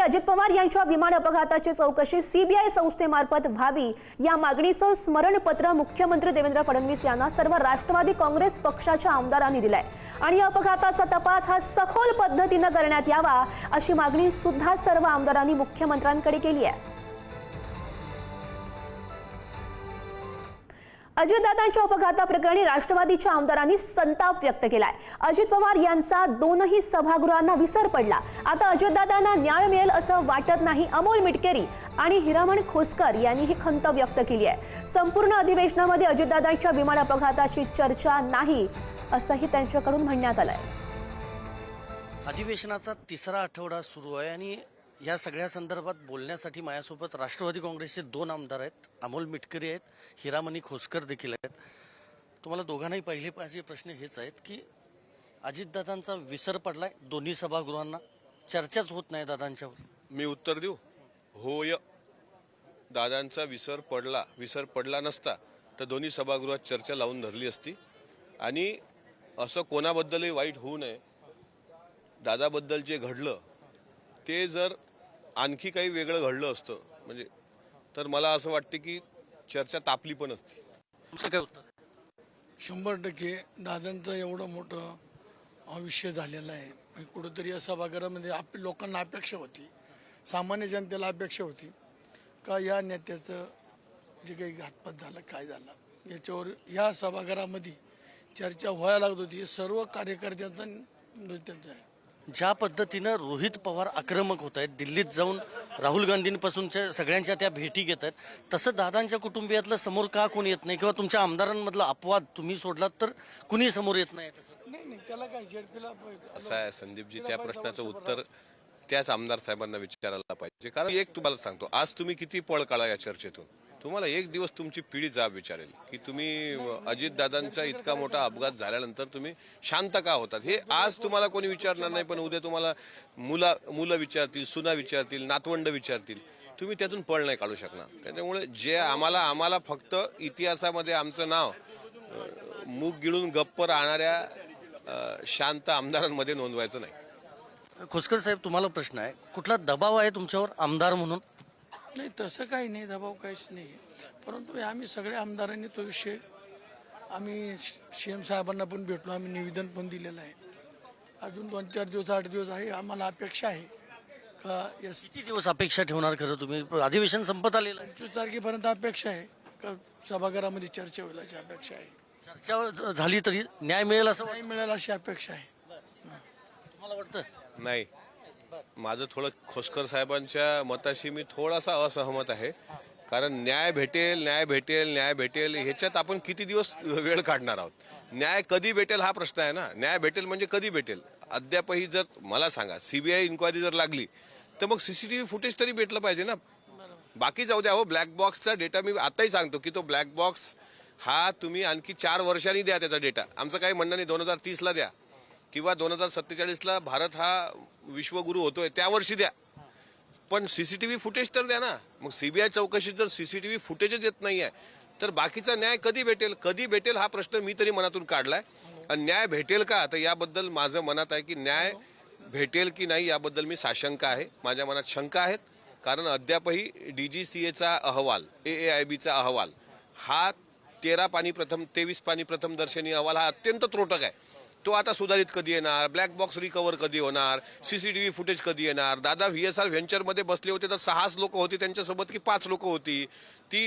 अजित पवार यांच्या विमान अपघाताची चौकशी सीबीआय संस्थेमार्फत व्हावी या मागणीचं स्मरणपत्र मुख्यमंत्री देवेंद्र फडणवीस यांना सर्व राष्ट्रवादी काँग्रेस पक्षाच्या आमदारांनी दिलंय आणि अपघाताचा तपास हा सखोल पद्धतीने करण्यात यावा अशी मागणी सुद्धा सर्व आमदारांनी मुख्यमंत्र्यांकडे केली आहे। अजितदादांच्या अपघाताप्रकरणी राष्ट्रवादीच्या आमदारांनी संताप व्यक्त केलाय। अजित पवार यांचा दोनही सभागृहांना विसर पडला। आता अजितदादांना न्याय मिळेल असं वाटत नाही। अमोल मिटकरी आणि हिरामण खोसकर यांनी ही खंत व्यक्त केली आहे। संपूर्ण अधिवेशनामध्ये अजितदादांच्या विमान अपघाताची चर्चा नाही असंही त्यांच्याकडून म्हणण्यात आलंय। अधिवेशनाचा तिसरा आठवडा सुरू आहे आणि या सगळ्या संदर्भात बोलण्यासाठी माझ्यासोबत राष्ट्रवादी काँग्रेसचे दोन आमदार आहेत, अमोल मिटकरी आहेत, हिरामणी खोसकर देखील आहेत। तुम्हाला दोघांनाही पहिले पाहिजे प्रश्न हेच आहेत की अजितदादांचा विसर पडलाय, दोन्ही सभागृहांना चर्चाच होत नाही दादांच्यावर। मी उत्तर देऊ? होय, दादांचा विसर पडला नसता तर दोन्ही सभागृहात चर्चा लावून धरली असती आणि असं कोणाबद्दलही वाईट होऊ नये। दादाबद्दल जे घडलं ते जर आणखी काही वेगळं घडलं असतं म्हणजे तर मला असं वाटतं की चर्चा तापली पण असती। तुमचं काय उत्तर? 100% दादांचं एवढं मोठं विषय झालेला आहे। कुठंतरी या सभागृहामध्ये लोकांना अपेक्षा होती, सामान्य जनतेला अपेक्षा होती का या नेत्याचं जे काही घातपात झालं काय झालं याच्यावर या सभागृहामध्ये चर्चा व्हायला लागत होती। सर्व कार्यकर्त्यांचा नेत्यांचा आहे। ज्या पद्धतीनं रोहित पवार आक्रमक होत आहेत, दिल्लीत जाऊन राहुल गांधींपासूनच्या सगळ्यांच्या त्या भेटी घेत आहेत, तसं दादांच्या कुटुंबियातलं समोर का कोणी येत नाही किंवा तुमच्या आमदारांमधला अपवाद तुम्ही सोडलात तर कुणी समोर येत नाही? नाही त्याला काय झेडपीला असं आहे संदीपजी, त्या प्रश्नाचं उत्तर त्याच आमदार साहेबांना विचारायला पाहिजे। कारण एक तुम्हाला सांगतो, आज तुम्ही किती पळ काढा या चर्चेतून, तुम्हाला एक दिवस तुमची पिढी जाब विचारेल की तुम्ही अजितदादांचा इतका मोठा अपघात झाल्यानंतर तुम्ही शांत का होतात। हे आज तुम्हाला कोणी विचारणार नाही, पण उद्या तुम्हाला मुलं विचारतील, सुना विचारतील, नातवंड विचारतील, तुम्ही त्यातून पळ नाही काढू शकणार। त्याच्यामुळे जे आम्हाला फक्त इतिहासामध्ये आमचं नाव मूग गिळून गप्प राहणाऱ्या शांत आमदारांमध्ये नोंदवायचं नाही। खोसकर साहेब, तुम्हाला प्रश्न आहे, कुठला दबाव आहे तुमच्यावर आमदार म्हणून? नाही तसं काही नाही, दबाव काहीच नाही, परंतु आम्ही सगळ्या आमदारांनी तो विषय आम्ही सीएम साहेबांना पण भेटलो, आम्ही निवेदन पण दिलेलं आहे। अजून 2-4 दिवस 8 दिवस आहे, आम्हाला अपेक्षा आहे का किती दिवस अपेक्षा ठेवणार खरं तुम्ही? अधिवेशन संपत आलेलं आहे, 25 तारखेपर्यंत अपेक्षा आहे का सभागृहामध्ये चर्चा होईल अशी अपेक्षा आहे। चर्चा झाली तरी न्याय मिळेल असं नाही मिळेल अशी अपेक्षा आहे। तुम्हाला वाटतं? नाही, माझं थोडं खोसकर साहेबांच्या मताशी मी थोडासा असहमत आहे। कारण न्याय भेटेल ह्याच्यात आपण किती दिवस वेळ काढणार आहोत? न्याय कधी भेटेल हा प्रश्न आहे ना। न्याय भेटेल म्हणजे कधी भेटेल? अद्यापही जर मला सांगा, सीबीआय इन्क्वायरी जर लागली तर मग सीसीटीव्ही फुटेज तरी भेटलं पाहिजे ना। बाकी जाऊ द्या, हो ब्लॅक बॉक्सचा डेटा मी आताही सांगतो की तो ब्लॅक बॉक्स हा तुम्ही आणखी 4 वर्षांनी द्या त्याचा डेटा। आमचं काही म्हणणं नाही, 2030ला द्या किंवा 2047ला भारत हा विश्वगुरू होतोय त्या वर्षी द्या, पण सीसीटीव्ही फुटेज तर द्या ना। मग सीबीआय चौकशीत जर सीसीटीव्ही फुटेजच येत नाहीये तर बाकीचा न्याय कधी भेटेल हा प्रश्न मी तरी मनातून काढलाय। आणि न्याय भेटेल का, तर याबद्दल माझं मनात आहे की न्याय भेटेल की नाही याबद्दल मी साशंका आहे, माझ्या मनात शंका आहेत। कारण अद्यापही DGCAचा अहवाल, AAIBचा अहवाल हा 23 पाणी प्रथम दर्शनी अहवाल हा अत्यंत त्रोटक आहे। तो आता सुधारित कधी येणार? ब्लॅक बॉक्स रिकव्हर कधी होणार? सीसीटीव्ही फुटेज कधी येणार? दादा VSR व्हेंचरमध्ये बसले होते तर 6 लोक होती त्यांच्यासोबत की 5 लोक होती ती?